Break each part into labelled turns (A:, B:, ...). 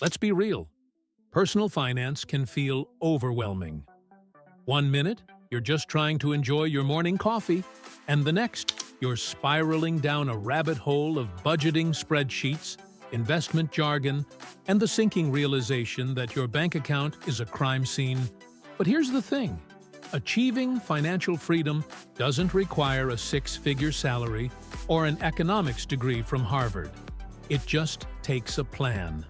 A: Let's be real. Personal finance can feel overwhelming. 1 minute, you're just trying to enjoy your morning coffee, and the next, you're spiraling down a rabbit hole of budgeting spreadsheets, investment jargon, and the sinking realization that your bank account is a crime scene. But here's the thing. Achieving financial freedom doesn't require a six-figure salary or an economics degree from Harvard. It just takes a plan.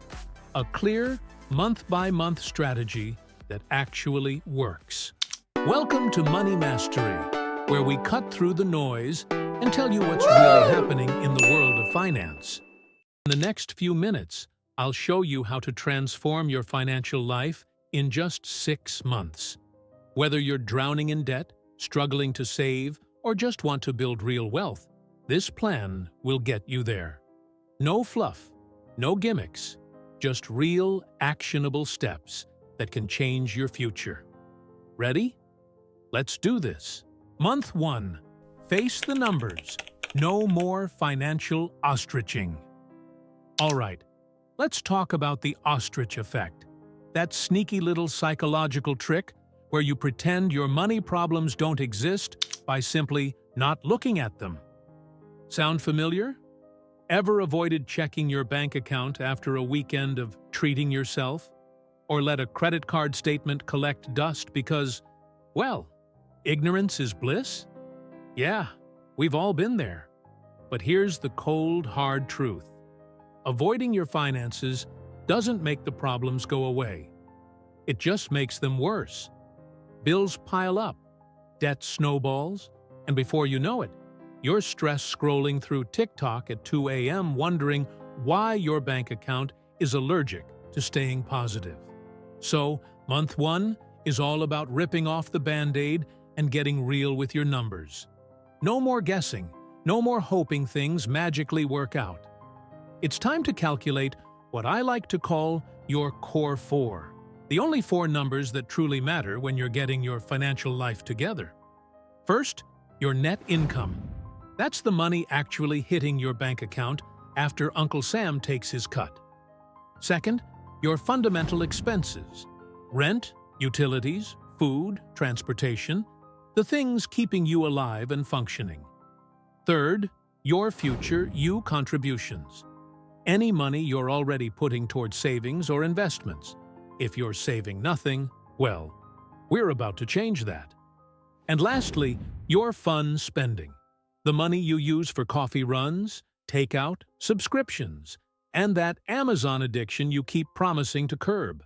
A: A clear, month-by-month strategy that actually works. Welcome to Money Mastery, where we cut through the noise and tell you what's really happening in the world of finance. In the next few minutes, I'll show you how to transform your financial life in just 6 months. Whether you're drowning in debt, struggling to save, or just want to build real wealth, this plan will get you there. No fluff, no gimmicks, just real, actionable steps that can change your future. Ready? Let's do this. Month 1. Face the numbers. No more financial ostriching. All right, let's talk about the ostrich effect. That sneaky little psychological trick where you pretend your money problems don't exist by simply not looking at them. Sound familiar? Ever avoided checking your bank account after a weekend of treating yourself? Or let a credit card statement collect dust because, well, ignorance is bliss? Yeah, we've all been there. But here's the cold, hard truth. Avoiding your finances doesn't make the problems go away. It just makes them worse. Bills pile up, debt snowballs, and before you know it, you're stressed scrolling through TikTok at 2 a.m. wondering why your bank account is allergic to staying positive. So, month 1 is all about ripping off the Band-Aid and getting real with your numbers. No more guessing, no more hoping things magically work out. It's time to calculate what I like to call your core 4. The only 4 numbers that truly matter when you're getting your financial life together. First, your net income. That's the money actually hitting your bank account after Uncle Sam takes his cut. Second, your fundamental expenses. Rent, utilities, food, transportation, the things keeping you alive and functioning. Third, your future you contributions. Any money you're already putting towards savings or investments. If you're saving nothing, well, we're about to change that. And lastly, your fun spending. The money you use for coffee runs, takeout, subscriptions, and that Amazon addiction you keep promising to curb.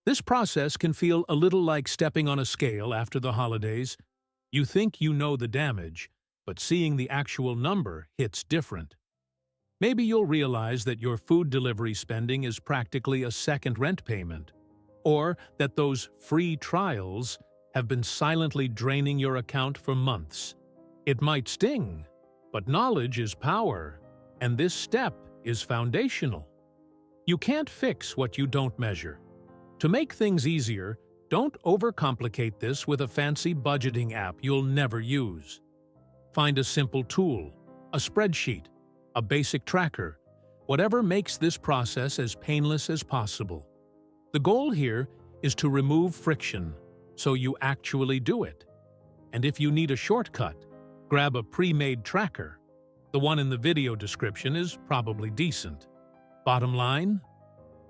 A: This process can feel a little like stepping on a scale after the holidays. You think you know the damage, but seeing the actual number hits different. Maybe you'll realize that your food delivery spending is practically a second rent payment, or that those free trials have been silently draining your account for months. It might sting, but knowledge is power, and this step is foundational. You can't fix what you don't measure. To make things easier, don't overcomplicate this with a fancy budgeting app you'll never use. Find a simple tool, a spreadsheet, a basic tracker, whatever makes this process as painless as possible. The goal here is to remove friction, so you actually do it. And if you need a shortcut, grab a pre-made tracker. The one in the video description is probably decent. Bottom line,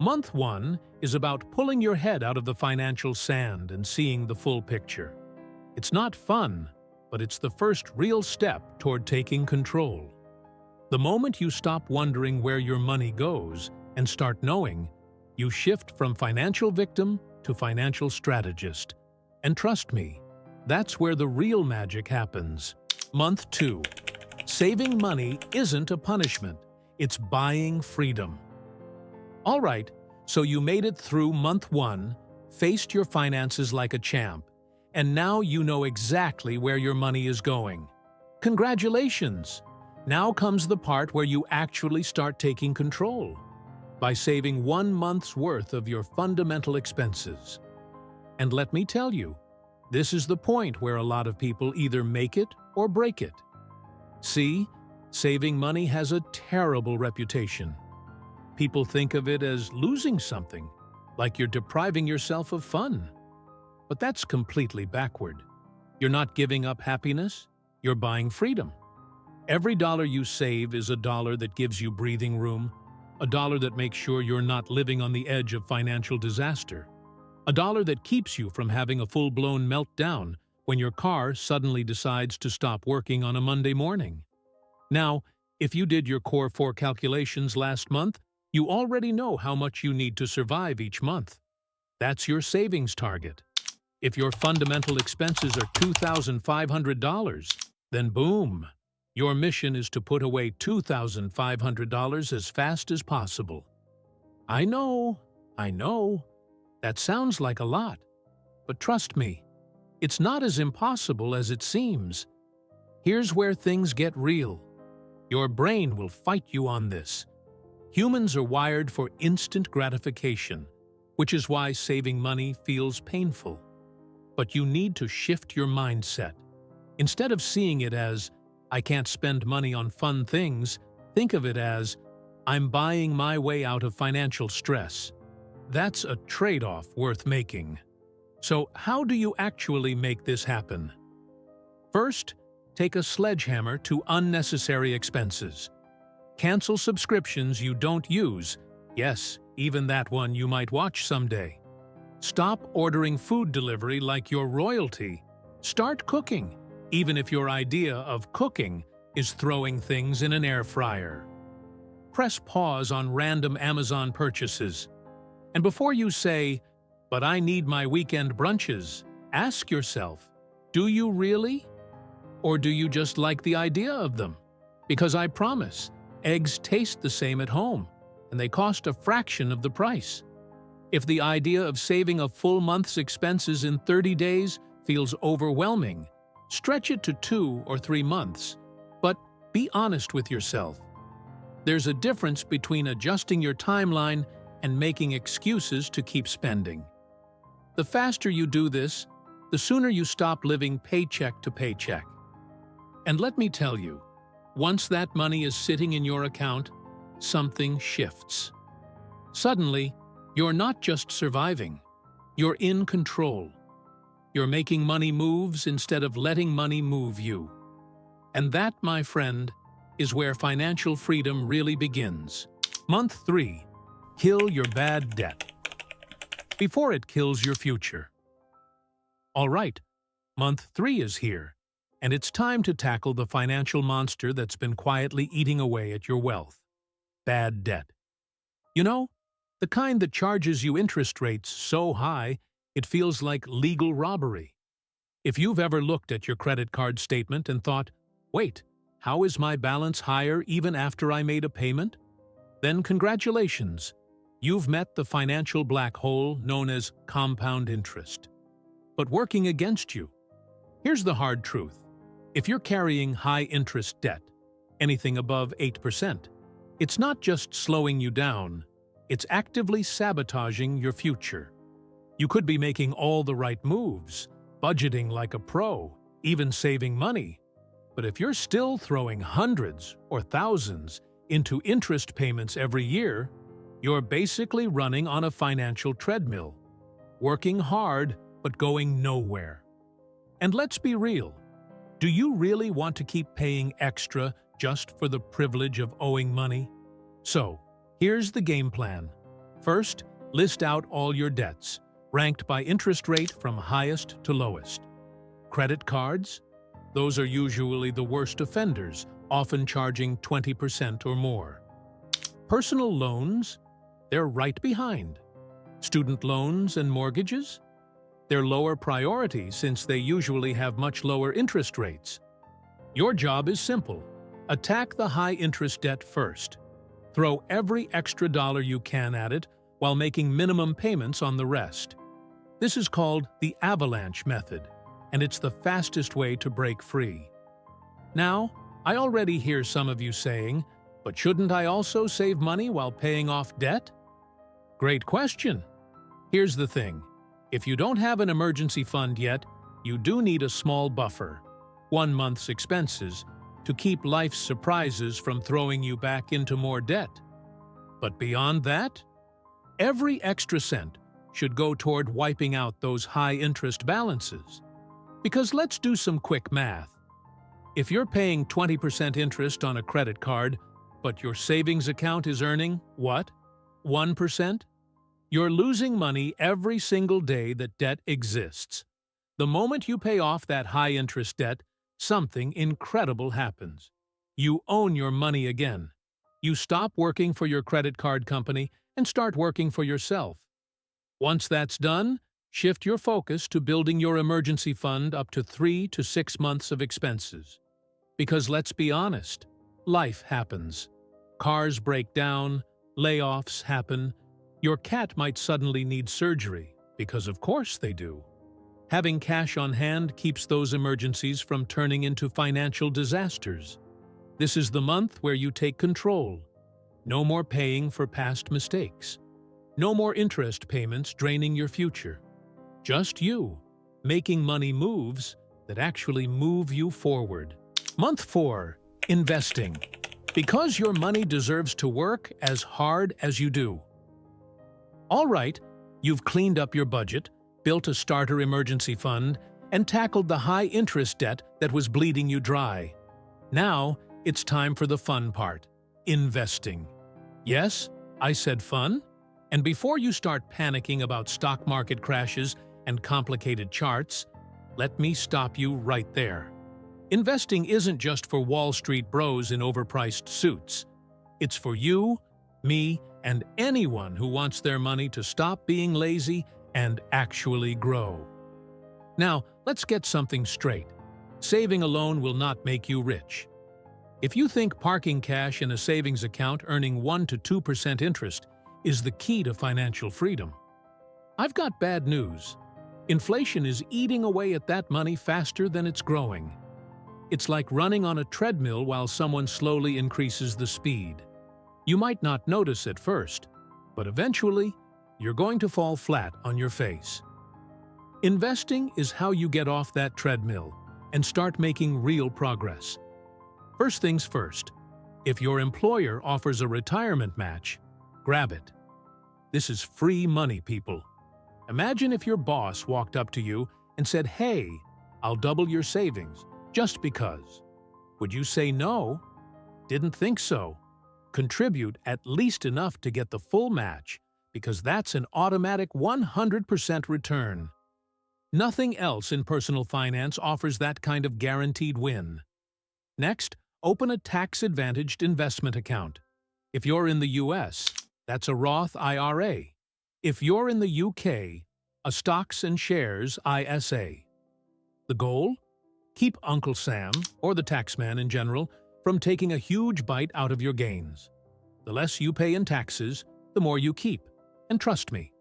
A: month 1 is about pulling your head out of the financial sand and seeing the full picture. It's not fun, but it's the first real step toward taking control. The moment you stop wondering where your money goes and start knowing, you shift from financial victim to financial strategist. And trust me, that's where the real magic happens. Month 2. Saving money isn't a punishment, it's buying freedom. All right, so you made it through month 1, faced your finances like a champ, and now you know exactly where your money is going. Congratulations! Now comes the part where you actually start taking control, by saving 1 month's worth of your fundamental expenses. And let me tell you, this is the point where a lot of people either make it or break it. See, saving money has a terrible reputation. people think of it as losing something, like you're depriving yourself of fun. But that's completely backward. You're not giving up happiness, you're buying freedom. Every dollar you save is a dollar that gives you breathing room, a dollar that makes sure you're not living on the edge of financial disaster, a dollar that keeps you from having a full-blown meltdown when your car suddenly decides to stop working on a Monday morning. Now, if you did your Core 4 calculations last month, you already know how much you need to survive each month. That's your savings target. If your fundamental expenses are $2,500, then boom! Your mission is to put away $2,500 as fast as possible. I know. That sounds like a lot. But trust me, it's not as impossible as it seems. Here's where things get real. Your brain will fight you on this. Humans are wired for instant gratification, which is why saving money feels painful. But you need to shift your mindset. Instead of seeing it as, I can't spend money on fun things, think of it as, I'm buying my way out of financial stress. That's a trade-off worth making. So how do you actually make this happen? First, take a sledgehammer to unnecessary expenses. Cancel subscriptions you don't use. Yes, even that one you might watch someday. Stop ordering food delivery like your royalty. Start cooking, even if your idea of cooking is throwing things in an air fryer. Press pause on random Amazon purchases. And before you say, "But I need my weekend brunches," ask yourself, do you really? Or do you just like the idea of them? Because I promise, eggs taste the same at home, and they cost a fraction of the price. If the idea of saving a full month's expenses in 30 days feels overwhelming, stretch it to 2 or 3 months. But be honest with yourself. There's a difference between adjusting your timeline and making excuses to keep spending. The faster you do this, the sooner you stop living paycheck to paycheck. And let me tell you, once that money is sitting in your account, something shifts. Suddenly, you're not just surviving, you're in control. You're making money moves instead of letting money move you. And that, my friend, is where financial freedom really begins. Month 3. Kill your bad debt before it kills your future. All right, month 3 is here, and it's time to tackle the financial monster that's been quietly eating away at your wealth. Bad debt. You know, the kind that charges you interest rates so high, it feels like legal robbery. If you've ever looked at your credit card statement and thought, wait, how is my balance higher even after I made a payment? Then congratulations, you've met the financial black hole known as compound interest. But working against you. Here's the hard truth. If you're carrying high-interest debt, anything above 8%, it's not just slowing you down, it's actively sabotaging your future. You could be making all the right moves, budgeting like a pro, even saving money. But if you're still throwing hundreds or thousands into interest payments every year, you're basically running on a financial treadmill, working hard but going nowhere. And let's be real, do you really want to keep paying extra just for the privilege of owing money? So, here's the game plan. First, list out all your debts, ranked by interest rate from highest to lowest. Credit cards? Those are usually the worst offenders, often charging 20% or more. Personal loans? They're right behind. Student loans and mortgages? They're lower priority since they usually have much lower interest rates. Your job is simple. Attack the high-interest debt first. Throw every extra dollar you can at it while making minimum payments on the rest. This is called the avalanche method, and it's the fastest way to break free. Now, I already hear some of you saying, but shouldn't I also save money while paying off debt? Great question. Here's the thing. If you don't have an emergency fund yet, you do need a small buffer, 1 month's expenses, to keep life's surprises from throwing you back into more debt. But beyond that, every extra cent should go toward wiping out those high-interest balances. Because let's do some quick math. If you're paying 20% interest on a credit card, but your savings account is earning, what, 1%? You're losing money every single day that debt exists. The moment you pay off that high-interest debt, something incredible happens. You own your money again. You stop working for your credit card company and start working for yourself. Once that's done, shift your focus to building your emergency fund up to 3 to 6 months of expenses. Because let's be honest, life happens. Cars break down, layoffs happen. Your cat might suddenly need surgery, because of course they do. Having cash on hand keeps those emergencies from turning into financial disasters. This is the month where you take control. No more paying for past mistakes. No more interest payments draining your future. Just you, making money moves that actually move you forward. Month 4. Investing. Because your money deserves to work as hard as you do. All right, you've cleaned up your budget, built a starter emergency fund, and tackled the high-interest debt that was bleeding you dry. Now, it's time for the fun part, investing. Yes, I said fun. And before you start panicking about stock market crashes and complicated charts, let me stop you right there. Investing isn't just for Wall Street bros in overpriced suits. It's for you, me, and anyone who wants their money to stop being lazy and actually grow. Now, let's get something straight. Saving alone will not make you rich. If you think parking cash in a savings account earning 1 to 2% interest is the key to financial freedom, I've got bad news. Inflation is eating away at that money faster than it's growing. It's like running on a treadmill while someone slowly increases the speed. You might not notice at first, but eventually, you're going to fall flat on your face. Investing is how you get off that treadmill and start making real progress. First things first, if your employer offers a retirement match, grab it. This is free money, people. Imagine if your boss walked up to you and said, "Hey, I'll double your savings, just because." Would you say no? Didn't think so. Contribute at least enough to get the full match, because that's an automatic 100% return. Nothing else in personal finance offers that kind of guaranteed win. Next, open a tax-advantaged investment account. If you're in the US, that's a Roth IRA. If you're in the UK, a stocks and shares ISA. The goal? Keep Uncle Sam, or the taxman in general, from taking a huge bite out of your gains. The less you pay in taxes, the more you keep. And trust me,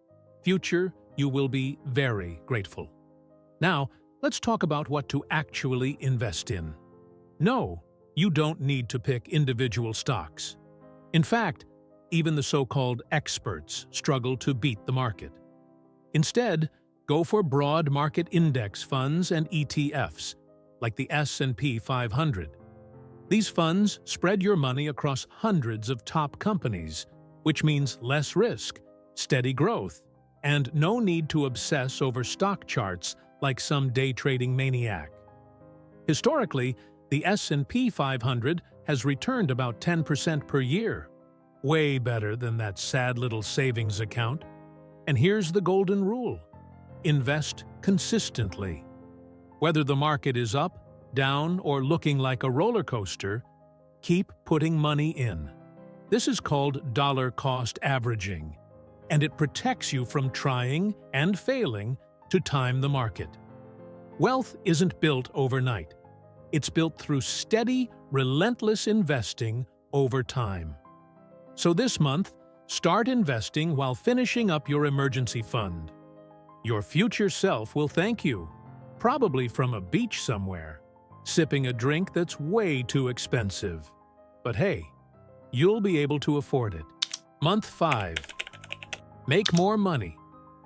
A: future, you will be very grateful. Now, let's talk about what to actually invest in. No, you don't need to pick individual stocks. In fact, even the so-called experts struggle to beat the market. Instead, go for broad market index funds and ETFs, like the S&P 500. These funds spread your money across hundreds of top companies, which means less risk, steady growth, and no need to obsess over stock charts like some day trading maniac. Historically, the S&P 500 has returned about 10% per year, way better than that sad little savings account. And here's the golden rule: invest consistently. Whether the market is up, down, or looking like a roller coaster, keep putting money in. This is called dollar cost averaging, and it protects you from trying and failing to time the market. Wealth isn't built overnight. It's built through steady, relentless investing over time. So this month, start investing while finishing up your emergency fund. Your future self will thank you, probably from a beach somewhere, sipping a drink that's way too expensive. But hey, you'll be able to afford it. Month 5. Make more money,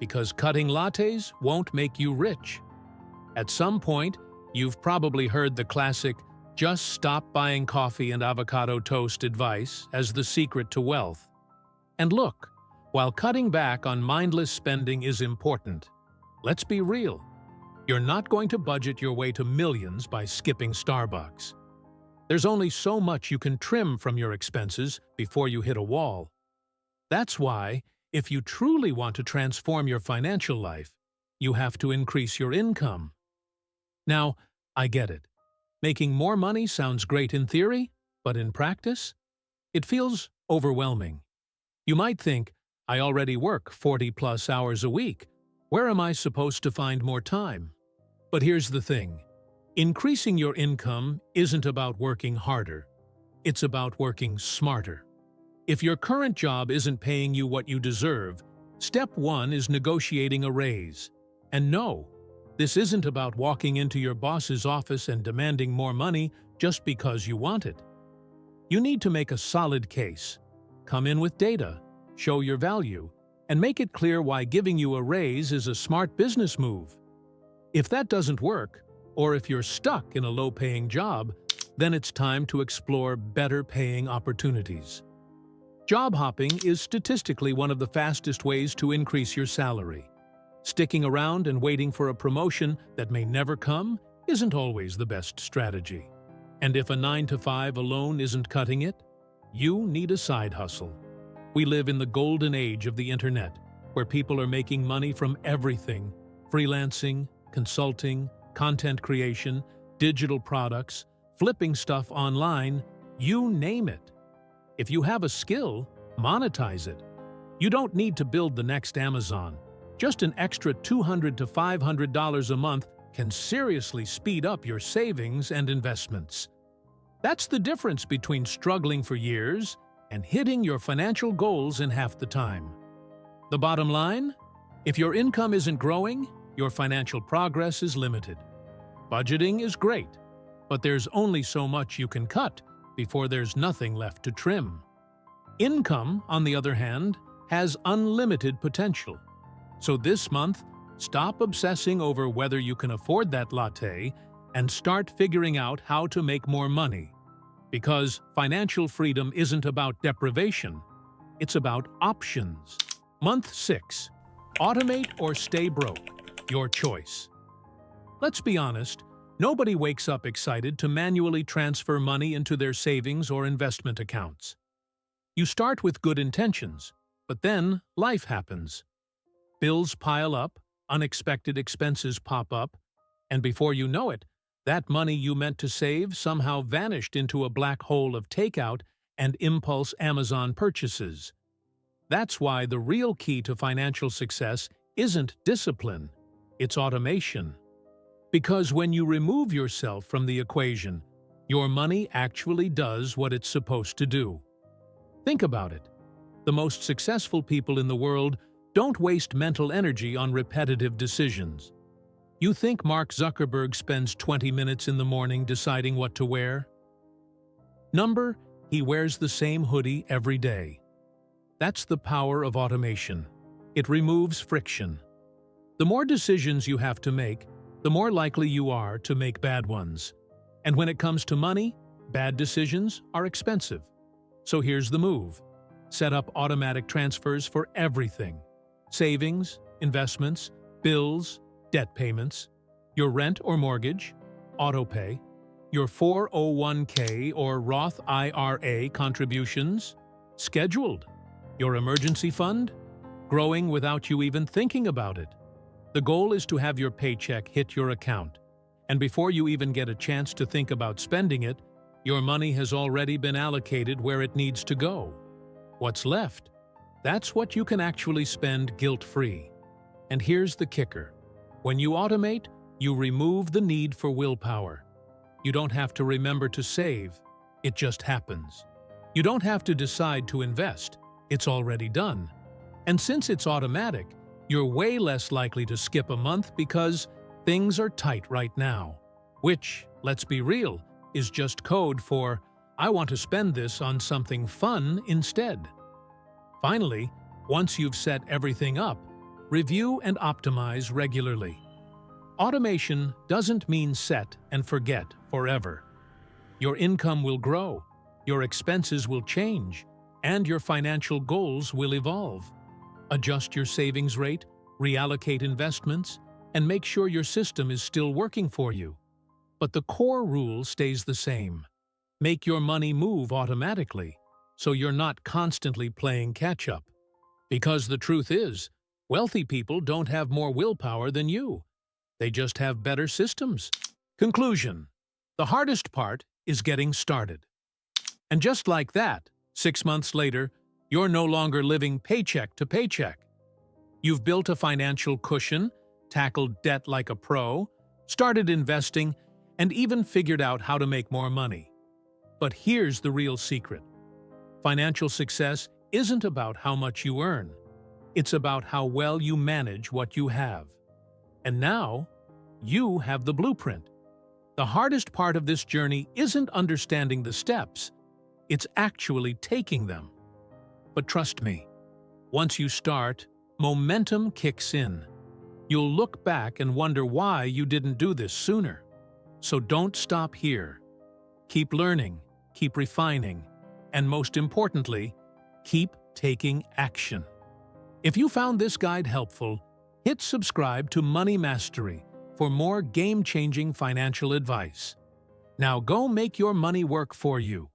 A: because cutting lattes won't make you rich. At some point, you've probably heard the classic "just stop buying coffee and avocado toast" advice as the secret to wealth. And look, while cutting back on mindless spending is important, let's be real. You're not going to budget your way to millions by skipping Starbucks. There's only so much you can trim from your expenses before you hit a wall. That's why, if you truly want to transform your financial life, you have to increase your income. Now, I get it. Making more money sounds great in theory, but in practice, it feels overwhelming. You might think, I already work 40+ hours a week. Where am I supposed to find more time? But here's the thing. Increasing your income isn't about working harder. It's about working smarter. If your current job isn't paying you what you deserve, step one is negotiating a raise. And no, this isn't about walking into your boss's office and demanding more money just because you want it. You need to make a solid case. Come in with data, show your value, and make it clear why giving you a raise is a smart business move. If that doesn't work, or if you're stuck in a low-paying job, then it's time to explore better-paying opportunities. Job hopping is statistically one of the fastest ways to increase your salary. Sticking around and waiting for a promotion that may never come isn't always the best strategy. And if a 9-to-5 alone isn't cutting it, you need a side hustle. We live in the golden age of the internet, where people are making money from everything: freelancing, consulting, content creation, digital products, flipping stuff online, you name it. If you have a skill, monetize it. You don't need to build the next Amazon. Just an extra $200 to $500 a month can seriously speed up your savings and investments. That's the difference between struggling for years and hitting your financial goals in half the time. The bottom line? If your income isn't growing, your financial progress is limited. Budgeting is great, but there's only so much you can cut before there's nothing left to trim. Income, on the other hand, has unlimited potential. So this month, stop obsessing over whether you can afford that latte and start figuring out how to make more money. Because financial freedom isn't about deprivation, it's about options. Month 6. Automate or stay broke. Your choice. Let's be honest, nobody wakes up excited to manually transfer money into their savings or investment accounts. You start with good intentions, but then life happens. Bills pile up, unexpected expenses pop up, and before you know it, that money you meant to save somehow vanished into a black hole of takeout and impulse Amazon purchases. That's why the real key to financial success isn't discipline, it's automation. Because when you remove yourself from the equation, your money actually does what it's supposed to do. Think about it. The most successful people in the world don't waste mental energy on repetitive decisions. You think Mark Zuckerberg spends 20 minutes in the morning deciding what to wear? Number, he wears the same hoodie every day. That's the power of automation. It removes friction. The more decisions you have to make, the more likely you are to make bad ones. And when it comes to money, bad decisions are expensive. So here's the move. Set up automatic transfers for everything. Savings, investments, bills, debt payments, your rent or mortgage, autopay, your 401k or Roth IRA contributions, scheduled, your emergency fund, growing without you even thinking about it. The goal is to have your paycheck hit your account, and before you even get a chance to think about spending it, your money has already been allocated where it needs to go. What's left? That's what you can actually spend guilt-free. And here's the kicker. When you automate, you remove the need for willpower. You don't have to remember to save. It just happens. You don't have to decide to invest. It's already done. And since it's automatic, you're way less likely to skip a month because things are tight right now. Which, let's be real, is just code for, I want to spend this on something fun instead. Finally, once you've set everything up, review and optimize regularly. Automation doesn't mean set and forget forever. Your income will grow, your expenses will change, and your financial goals will evolve. Adjust your savings rate, reallocate investments, and make sure your system is still working for you. But the core rule stays the same. Make your money move automatically, so you're not constantly playing catch-up. Because the truth is, wealthy people don't have more willpower than you. They just have better systems. Conclusion: the hardest part is getting started. And just like that, 6 months later, you're no longer living paycheck to paycheck. You've built a financial cushion, tackled debt like a pro, started investing, and even figured out how to make more money. But here's the real secret. Financial success isn't about how much you earn. It's about how well you manage what you have. And now, you have the blueprint. The hardest part of this journey isn't understanding the steps. It's actually taking them. But trust me, once you start, momentum kicks in. You'll look back and wonder why you didn't do this sooner. So don't stop here. Keep learning, keep refining, and most importantly, keep taking action. If you found this guide helpful, hit subscribe to Money Mastery for more game-changing financial advice. Now go make your money work for you.